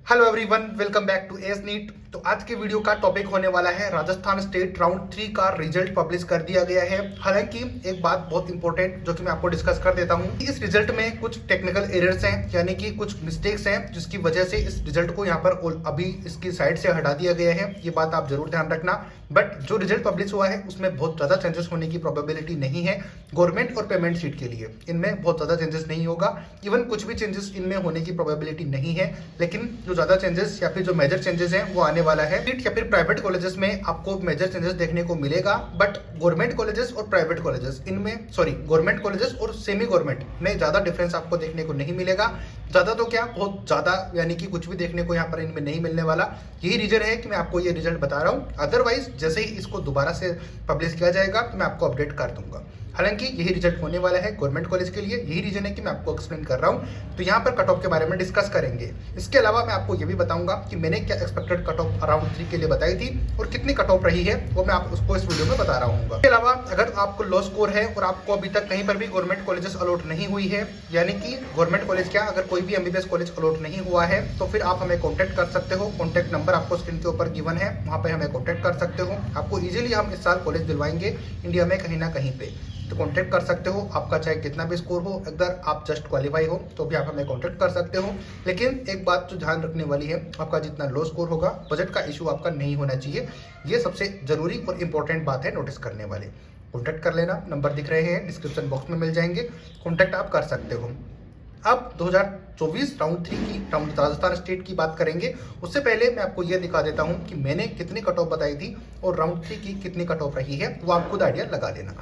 Hello everyone, welcome back to S neat. तो आज के वीडियो का टॉपिक होने वाला है राजस्थान स्टेट राउंड 3 का रिजल्ट पब्लिश कर दिया गया है। हालांकि एक बात बहुत इंपॉर्टेंट जो कि मैं आपको डिस्कस कर देता हूं, इस रिजल्ट में कुछ टेक्निकल एरर्स हैं, यानी कि कुछ मिस्टेक्स हैं, जिसकी वजह से इस रिजल्ट को यहाँ पर अभी इसकी साइड से हटा दिया गया है। ये बात आप जरूर ध्यान रखना। बट जो रिजल्ट पब्लिश हुआ है उसमें बहुत ज़्यादा चेंजेस होने की प्रोबेबिलिटी नहीं है। गवर्नमेंट और पेमेंट सीट के लिए इनमें बहुत ज़्यादा चेंजेस नहीं होगा। इवन कुछ भी चेंजेस इनमें होने की प्रोबेबिलिटी नहीं है। लेकिन जो ज़्यादा चेंजेस या फिर जो मेजर चेंजेस हैं वो आने वाला है। सीट या फिर प्राइवेट कॉलेजेस में आपको मेजर चेंजेस देखने को मिलेगा। बट गवर्नमेंट कॉलेजेस और प्राइवेट कॉलेजेस इनमें गवर्नमेंट कॉलेजेस और सेमी गवर्नमेंट में ज़्यादा डिफरेंस आपको देखने को नहीं मिलेगा। ज़्यादा तो क्या, बहुत ज़्यादा, यानी कि कुछ भी देखने को यहाँ पर इनमें नहीं मिलने वाला। यही रीजन है कि मैं आपको ये रिजल्ट बता रहा हूँ। अदरवाइज जैसे ही इसको दोबारा से पब्लिश किया जाएगा तो मैं आपको अपडेट कर दूंगा। हालांकि यही रिजल्ट होने वाला है गवर्नमेंट कॉलेज के लिए। यही रीजन है कि मैं आपको एक्सप्लेन कर रहा हूँ। तो यहाँ पर कट ऑफ के बारे में डिस्कस करेंगे। इसके अलावा मैं आपको ये भी बताऊंगा कि मैंने क्या एक्सपेक्टेड कट ऑफ राउंड 3 के लिए बताई थी और कितनी कट ऑफ रही है, वो मैं आप उसको इस वीडियो में बता रहा हूँ। इसके अलावा अगर आपको लो स्कोर है और आपको अभी तक कहीं पर भी गवर्नमेंट कॉलेजेस अलॉट नहीं हुई है, यानी कि गवर्नमेंट कॉलेज क्या, अगर कोई भी एमबीबीएस कॉलेज अलॉट नहीं हुआ है, तो फिर आप हमें कॉन्टैक्ट कर सकते हो। कॉन्टैक्ट नंबर आपको स्क्रीन के ऊपर गिवन है, वहाँ पर हमें कॉन्टैक्ट कर सकते हो। आपको इजीली हम इस साल कॉलेज दिलवाएंगे इंडिया में कहीं ना कहीं पे। तो कांटेक्ट कर सकते हो। आपका चाहे कितना भी स्कोर हो, अगर आप जस्ट क्वालिफाई हो तो भी आप हमें कांटेक्ट कर सकते हो। लेकिन एक बात जो ध्यान रखने वाली है, आपका जितना लो स्कोर होगा, बजट का इशू आपका नहीं होना चाहिए। ये सबसे जरूरी और इंपॉर्टेंट बात है नोटिस करने वाली। कॉन्टैक्ट कर लेना, नंबर दिख रहे हैं, डिस्क्रिप्शन बॉक्स में मिल जाएंगे, कॉन्टैक्ट आप कर सकते हो। अब 2024 राउंड 3 की राजस्थान स्टेट की बात करेंगे। उससे पहले मैं आपको यह दिखा देता हूं कि मैंने कितनी कट ऑफ बताई थी और राउंड 3 की कितनी कट ऑफ रही है, वो आप खुद आइडिया लगा लेना।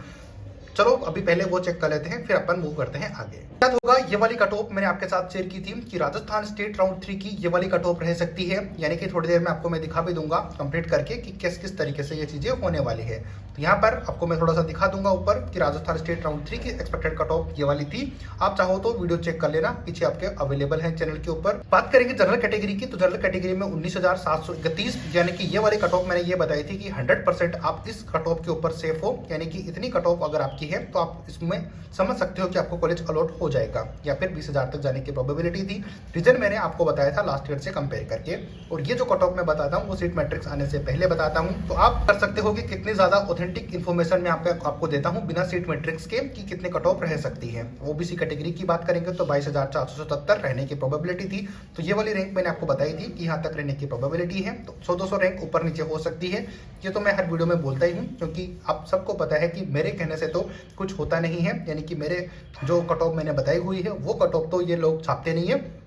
चलो अभी पहले वो चेक कर लेते हैं, फिर अपन मूव करते हैं आगे। क्या होगा, ये वाली कट ऑफ मैंने आपके साथ शेयर की थी कि राजस्थान स्टेट राउंड 3 की ये वाली कट ऑफ रह सकती है। यानी कि थोड़ी देर में आपको मैं दिखा भी दूंगा कंप्लीट करके कि किस किस तरीके से ये चीजें होने वाली है। तो यहाँ पर आपको मैं थोड़ा सा दिखा दूंगा ऊपर कि राजस्थान स्टेट राउंड 3 की एक्सपेक्टेड कट ऑफ ये वाली थी। आप चाहो तो वीडियो चेक कर लेना, पीछे आपके अवेलेबल है चैनल के ऊपर। बात करेंगे जनरल कैटेगरी की, तो जनरल कैटेगरी में 19,731, यानी कि ये वाली कट ऑफ मैंने ये बताई थी कि 100% आप इस कट ऑफ के ऊपर सेफ हो। यानी कि इतनी कट ऑफ अगर आपकी है तो आप इसमें समझ सकते हो कि आपको कॉलेज अलॉट हो जाएगा, या फिर 20,000 तक जाने की प्रोबेबिलिटी थी। रीजन मैंने आपको बताया था लास्ट ईयर से कंपेयर करके। और ये जो कट ऑफ मैं बताता हूँ वो सीट मैट्रिक्स आने से पहले बताता हूँ, तो आप कर सकते हो कि कितनी ज्यादा ऑथेंटिक इन्फॉर्मेशन मैं आपको देता हूँ बिना सीट मैट्रिक्स के, कि कितने कट ऑफ रह सकती है। ओबीसी कैटेगरी की बात करेंगे तो 22,477 रहने की प्रोबेबिलिटी थी। तो ये वाली रैंक मैंने आपको बताई थी कि यहाँ तक रहने की प्रोबेबिलिटी है। तो 100-200 रैंक ऊपर नीचे हो सकती है। ये तो मैं हर वीडियो में बोलता ही हूँ, क्योंकि आप सबको पता है कि मेरे कहने से तो कुछ होता नहीं है। यानी कि मेरे जो कट ऑफ मैंने बताई हुई है वो कट ऑफ तो ये लोग छापते नहीं है,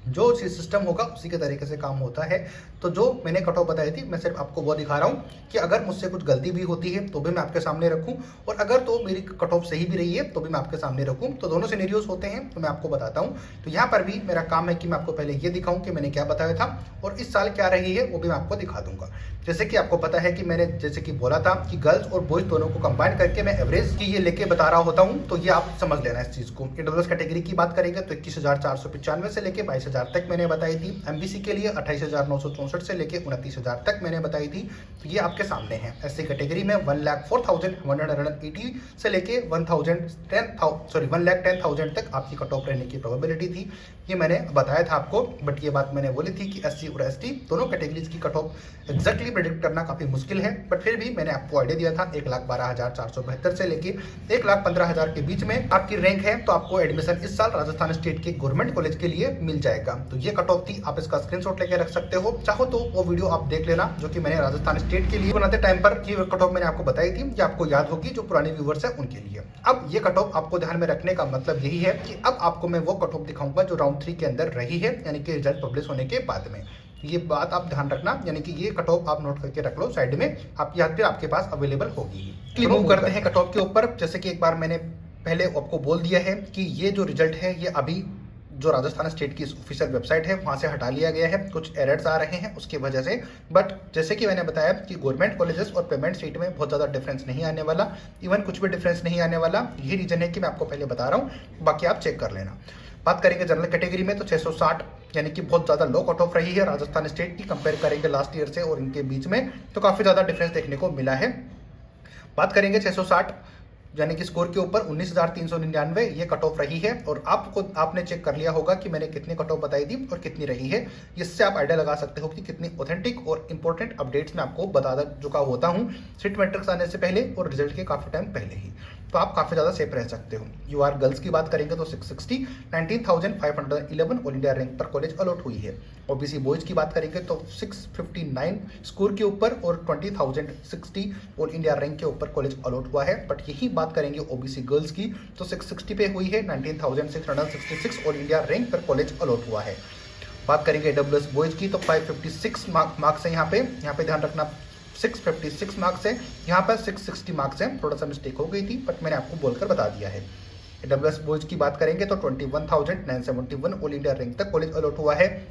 जो सिस्टम होगा उसी के तरीके से काम होता है। तो जो मैंने कट ऑफ बताई थी मैं सिर्फ आपको वो दिखा रहा हूँ कि अगर मुझसे कुछ गलती भी होती है तो भी मैं आपके सामने रखूँ, और अगर तो मेरी कट ऑफ सही भी रही है तो भी मैं आपके सामने रखूँ। तो दोनों सिनेरियोस होते हैं, तो मैं आपको बताता हूँ। तो यहाँ पर भी मेरा काम है कि मैं आपको पहले ये दिखाऊँ कि मैंने क्या बताया था, और इस साल क्या रही है वो भी मैं आपको दिखा दूंगा। जैसे कि आपको पता है कि मैंने जैसे कि बोला था कि गर्ल्स और बॉयज दोनों को कंबाइन करके मैं एवरेज की ये लेके बता रहा होता हूँ। तो ये आप समझ लेना इस चीज को। ईडब्ल्यूएस कैटेगरी की बात करेंगे तो 21,495 से लेके 22,000 तक मैंने बताई थी। एमबीसी के लिए 28,964 से लेके 29,000 तक मैंने बताई थी। तो ये आपके सामने है। एससी कैटेगरी में 1,04,180 से लेके 1,10,000 तक आपकी कट ऑफ रहने की प्रोबेबिलिटी थी। ये मैंने बताया था आपको। बट ये बात मैंने बोली थी कि एससी और एसटी दोनों कैटेगरीज की कट ऑफ एग्जैक्टली प्रेडिक्ट करना काफी मुश्किल है। बट फिर भी मैंने आपको आइडिया दिया था 1,12,472 से लेके 1,15,000 के बीच में आपकी रैंक है, तो आपको एडमिशन इस साल राजस्थान स्टेट के गवर्नमेंट कॉलेज के लिए मिल जाएगा। तो ये कट ऑफ थी, आप इसका स्क्रीनशॉट लेके रख सकते हो। चाहो तो वो वीडियो आप देख लेना जो कि मैंने राजस्थान स्टेट के लिए बनाते टाइम पर की कट ऑफ मैंने आपको बताई थी। ये आपको याद होगी, जो पुराने व्यूवर्स है उनके लिए। अब ये कट ऑफ आपको ध्यान में रखने का मतलब यही है कि अब आपको मैं वो कट ऑफ दिखाऊंगा जो राउंड 3 के अंदर रही है, यानी कि रिजल्ट पब्लिश होने के बाद में। ये बात आप ध्यान रखना, यानी कि ये कट ऑफ आप नोट करके रख लो साइड में, आप यहाँ पे आपके पास अवेलेबल होगी। मूव करते हैं कट ऑफ के ऊपर। जैसे कि एक बार मैंने पहले आपको बोल दिया है कि ये जो रिजल्ट है ये अभी जो राजस्थान स्टेट की ऑफिशियल वेबसाइट है वहां से हटा लिया गया है। कुछ एरर्स आ रहे हैं उसकी वजह से। बट जैसे कि मैंने बताया कि गवर्नमेंट कॉलेजेस और पेमेंट सीट में बहुत ज़्यादा डिफरेंस नहीं आने वाला, इवन कुछ भी डिफरेंस नहीं आने वाला। यही रीजन है कि मैं आपको पहले बता रहा हूँ, बाकी आप चेक कर लेना। बात करेंगे जनरल कैटेगरी में तो 660, यानी कि बहुत ज़्यादा लो कट ऑफ रही है राजस्थान स्टेट की। कंपेयर करेंगे लास्ट ईयर से और इनके बीच में तो काफ़ी ज़्यादा डिफरेंस देखने को मिला है। बात करेंगे 660 यानी कि स्कोर के ऊपर 19,399 ये कट ऑफ रही है। और आपने चेक कर लिया होगा कि मैंने कितनी कट ऑफ बताई थी और कितनी रही है। इससे आप आइडिया लगा सकते हो कि कितनी ऑथेंटिक और इंपॉर्टेंट अपडेट्स मैं आपको बता चुका होता हूँ सीट मैट्रिक्स आने से पहले और रिजल्ट के काफ़ी टाइम पहले ही। तो आप काफ़ी ज़्यादा सेफ रह सकते हो। यूआर गर्ल्स की बात करेंगे तो 660, 19,511 ऑल इंडिया रैंक पर कॉलेज अलॉट हुई है। ओबीसी बॉयज़ की बात करेंगे तो 659 स्कोर के ऊपर और 20,060 ऑल इंडिया रैंक के ऊपर कॉलेज अलॉट हुआ है। बट यही बात करेंगे ओबीसी गर्ल्स की तो 660 पे हुई है, 19,666 ऑल इंडिया रैंक पर कॉलेज अलॉट हुआ है। बात करेंगे एडब्ल्यूएस बॉयज़ की तो 556 मार्क्स है। यहाँ पे ध्यान रखना 656 मार्क्स है, यहाँ पर 660 मार्क्स हैं। थोड़ा सा मिस्टेक हो गई थी बट मैंने आपको बोलकर बता दिया है। एडब्ल्यूएस बॉयज़ की बात करेंगे तो 21,971 ऑल इंडिया रैंक तक कॉलेज अलॉट हुआ है।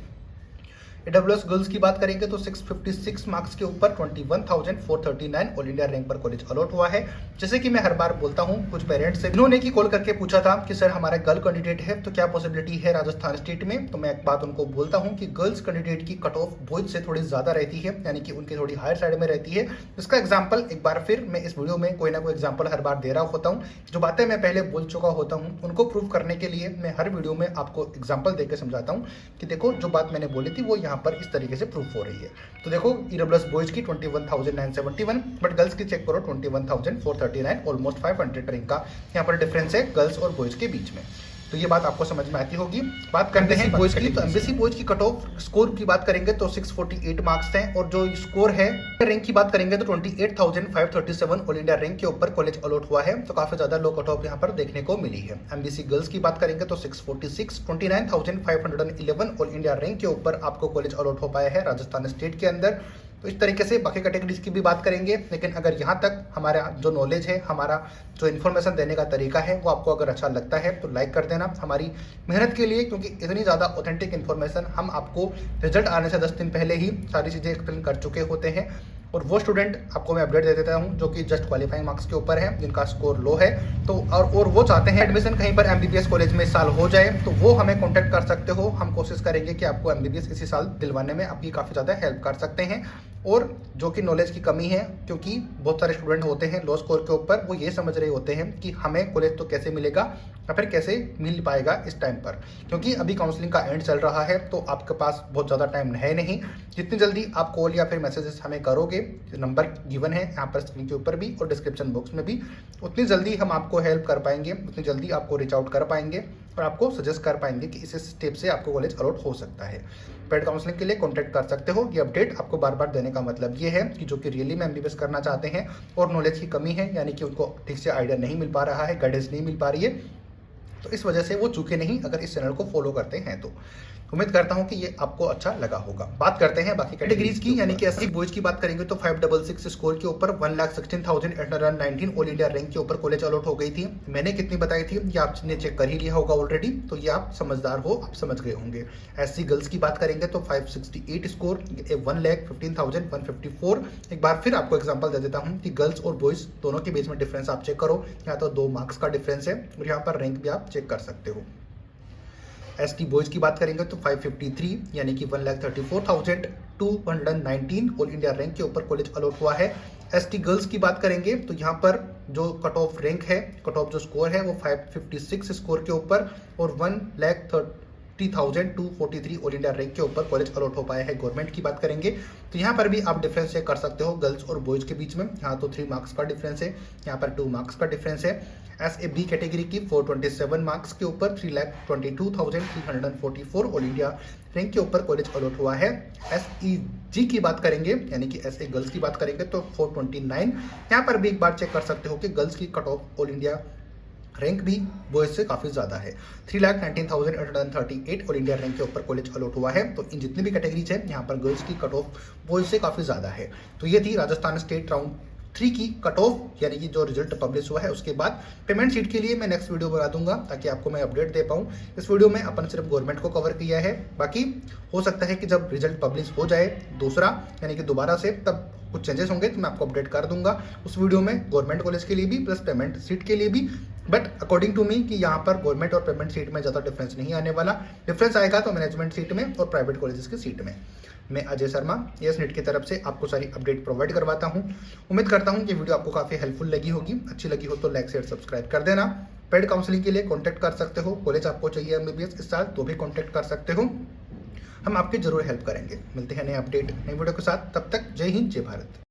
एडब्ल्यूएस गर्ल्स की बात करेंगे तो 656 मार्क्स के ऊपर 21,439 ऑल इंडिया रैंक पर कॉलेज अलॉट हुआ है। जैसे कि मैं हर बार बोलता हूं, कुछ पेरेंट्स से इन्होंने की कॉल करके पूछा था कि सर हमारा गर्ल कैंडिडेट है तो क्या पॉसिबिलिटी है राजस्थान स्टेट में। तो मैं एक बात उनको बोलता हूं कि गर्ल्स कैंडिडेट की कट ऑफ बॉयज से थोड़ी ज्यादा रहती है, यानी कि उनकी थोड़ी हायर साइड में रहती है। इसका एग्जाम्पल एक बार फिर मैं इस वीडियो में कोई ना कोई एग्जाम्पल हर बार दे रहा होता हूँ। जो बातें मैं पहले बोल चुका होता हूँ उनको प्रूव करने के लिए मैं हर वीडियो में आपको एग्जाम्पल देकर समझाता हूँ कि देखो जो बात मैंने बोली थी वो यहाँ पर इस तरीके से प्रूफ हो रही है। तो देखो ईडब्ल्यूएस बॉयज की 21,971 बट गर्ल्स की चेक करो 21,439, ऑलमोस्ट 500 रैंक का यहाँ पर डिफरेंस है गर्ल्स और बॉयज के बीच में। तो ये बात आपको समझ में आती होगी। बात करते हैं बॉयज की तो एमबीसी बॉयज की कट ऑफ स्कोर की बात करेंगे तो 648 मार्क्स हैं और जो स्कोर है रैंक की बात करेंगे तो 28,537 ऑल इंडिया रैंक के ऊपर कॉलेज अलॉट हुआ है। तो काफी ज्यादा लो कट ऑफ यहाँ पर देखने को मिली है। एमबीसी गर्ल्स की बात करेंगे तो 646, 29,511 ऑल इंडिया रैंक के ऊपर आपको कॉलेज अलॉट हो पाया है राजस्थान स्टेट के अंदर। तो इस तरीके से बाकी कैटेगरीज की भी बात करेंगे, लेकिन अगर यहाँ तक हमारा जो नॉलेज है, हमारा जो इन्फॉर्मेशन देने का तरीका है वो आपको अगर अच्छा लगता है तो लाइक कर देना हमारी मेहनत के लिए, क्योंकि इतनी ज़्यादा ऑथेंटिक इन्फॉर्मेशन हम आपको रिजल्ट आने से 10 दिन पहले ही सारी चीज़ें एक्सप्लेन कर चुके होते हैं। और वो स्टूडेंट आपको मैं अपडेट दे देता हूँ जो कि जस्ट क्वालिफाइंग मार्क्स के ऊपर है, जिनका स्कोर लो है तो और वो चाहते हैं एडमिशन कहीं पर एमबीबीएस कॉलेज में इस साल हो जाए, तो वो हमें कांटेक्ट कर सकते हो। हम कोशिश करेंगे कि आपको एमबीबीएस इसी साल दिलवाने में आपकी काफ़ी ज़्यादा हेल्प कर सकते हैं। और जो कि नॉलेज की कमी है, क्योंकि बहुत सारे स्टूडेंट होते हैं लो स्कोर के ऊपर, वो ये समझ रहे होते हैं कि हमें कॉलेज तो कैसे मिलेगा या फिर कैसे मिल पाएगा इस टाइम पर, क्योंकि अभी काउंसलिंग का एंड चल रहा है तो आपके पास बहुत ज़्यादा टाइम है नहीं। जितनी जल्दी आप कॉल या फिर मैसेजेस हमें करोगे, नंबर गिवन है यहाँ पर स्क्रीन के ऊपर भी और डिस्क्रिप्शन बॉक्स में भी, उतनी जल्दी हम आपको हेल्प कर पाएंगे, उतनी जल्दी आपको रीच आउट कर पाएंगे और आपको सजेस्ट कर पाएंगे कि इस स्टेप से आपको कॉलेज अलॉट हो सकता है। पेड काउंसलिंग के लिए कॉन्टैक्ट कर सकते हो। ये अपडेट आपको बार बार देने का मतलब ये है कि जो कि रियली में एमबीबीएस करना चाहते हैं और नॉलेज की कमी है, यानी कि उनको ठीक से आइडिया नहीं मिल पा रहा है, गाइडेंस नहीं मिल पा रही है, तो इस वजह से वो चूके नहीं अगर इस चैनल को फॉलो करते हैं। तो उम्मीद करता हूं कि ये आपको अच्छा लगा होगा। बात करते हैं बाकी कैटेगरीज की, यानी कि एससी बॉयज की बात करेंगे तो 566 स्कोर के ऊपर 1,16,819 ऑल इंडिया रैंक के ऊपर कॉलेज अलॉट हो गई थी। मैंने कितनी बताई थी ये आपने चेक कर ही लिया होगा ऑलरेडी, तो ये आप समझदार हो, आप समझ गए होंगे। एससी गर्ल्स की बात करेंगे तो 568 स्कोर 1,15,154। एक बार फिर आपको एग्जाम्पल दे देता हूँ कि गर्ल्स और बॉयज दोनों के बीच में डिफरेंस आप चेक करो, यहाँ तो 2 मार्क्स का डिफरेंस है और यहाँ पर रैंक भी आप चेक कर सकते हो। एसटी बॉयज की बात करेंगे तो 553 यानी कि 1,34,219 ऑल इंडिया रैंक के ऊपर कॉलेज अलॉट हुआ है। एसटी गर्ल्स की बात करेंगे तो यहाँ पर जो कट ऑफ रैंक है, कट ऑफ जो स्कोर है वो 556 स्कोर के ऊपर और 1,30,243 ऑल इंडिया रैंक के ऊपर कॉलेज अलॉट हो पाया है। गवर्नमेंट की बात करेंगे तो यहाँ पर भी आप डिफरेंस चेक कर सकते हो गर्ल्स और बॉयज के बीच में। यहाँ तो 3 मार्क्स का डिफरेंस है, यहाँ पर 2 मार्क्स का डिफरेंस है। एस ए बी कैटेगरी की 427 मार्क्स के ऊपर 3,22,344 ऑल इंडिया रैंक के ऊपर कॉलेज अलॉट हुआ है। एस ई जी की बात करेंगे यानी कि एस ए गर्ल्स की बात करेंगे तो 429, यहाँ पर भी एक बार चेक कर सकते हो कि गर्ल्स की cut off all India rank भी बॉयज से काफ़ी ज़्यादा है। 3,19,838 ऑल इंडिया रैंक के ऊपर कॉलेज अलॉट हुआ है। तो इन जितनी भी कैटेगरीज है यहाँ पर गर्ल्स की कट ऑफ बॉयज से काफ़ी ज़्यादा है। तो ये थी राजस्थान स्टेट राउंड 3 की कट ऑफ, यानी कि जो रिजल्ट पब्लिश हुआ है। उसके बाद पेमेंट शीट के लिए मैं नेक्स्ट वीडियो बना दूंगा ताकि आपको मैं अपडेट दे पाऊँ। इस वीडियो में अपन सिर्फ गवर्नमेंट को कवर किया है, बाकी हो सकता है कि जब रिजल्ट पब्लिश हो जाए दूसरा यानी कि दोबारा से, तब कुछ चेंजेस होंगे तो मैं आपको अपडेट कर दूंगा उस वीडियो में, गवर्नमेंट कॉलेज के लिए भी प्लस पेमेंट सीट के लिए भी। बट अकॉर्डिंग टू मी कि यहाँ पर गवर्नमेंट और पेमेंट सीट में ज़्यादा डिफरेंस नहीं आने वाला। डिफरेंस आएगा तो मैनेजमेंट सीट में और प्राइवेट कॉलेजेस की सीट में। मैं अजय शर्मा एस नीट की तरफ से आपको सारी अपडेट प्रोवाइड करवाता हूँ। उम्मीद करता हूँ कि वीडियो आपको काफ़ी हेल्पफुल लगी होगी। अच्छी लगी हो तो लाइक शेयर सब्सक्राइब कर देना। पेड काउंसलिंग के लिए कॉन्टैक्ट कर सकते हो। कॉलेज आपको चाहिए MBBS इस साल तो भी कॉन्टैक्ट कर सकते हो। हम आपकी जरूर हेल्प करेंगे। मिलते हैं नए अपडेट नई वीडियो के साथ। तब तक जय हिंद जय भारत।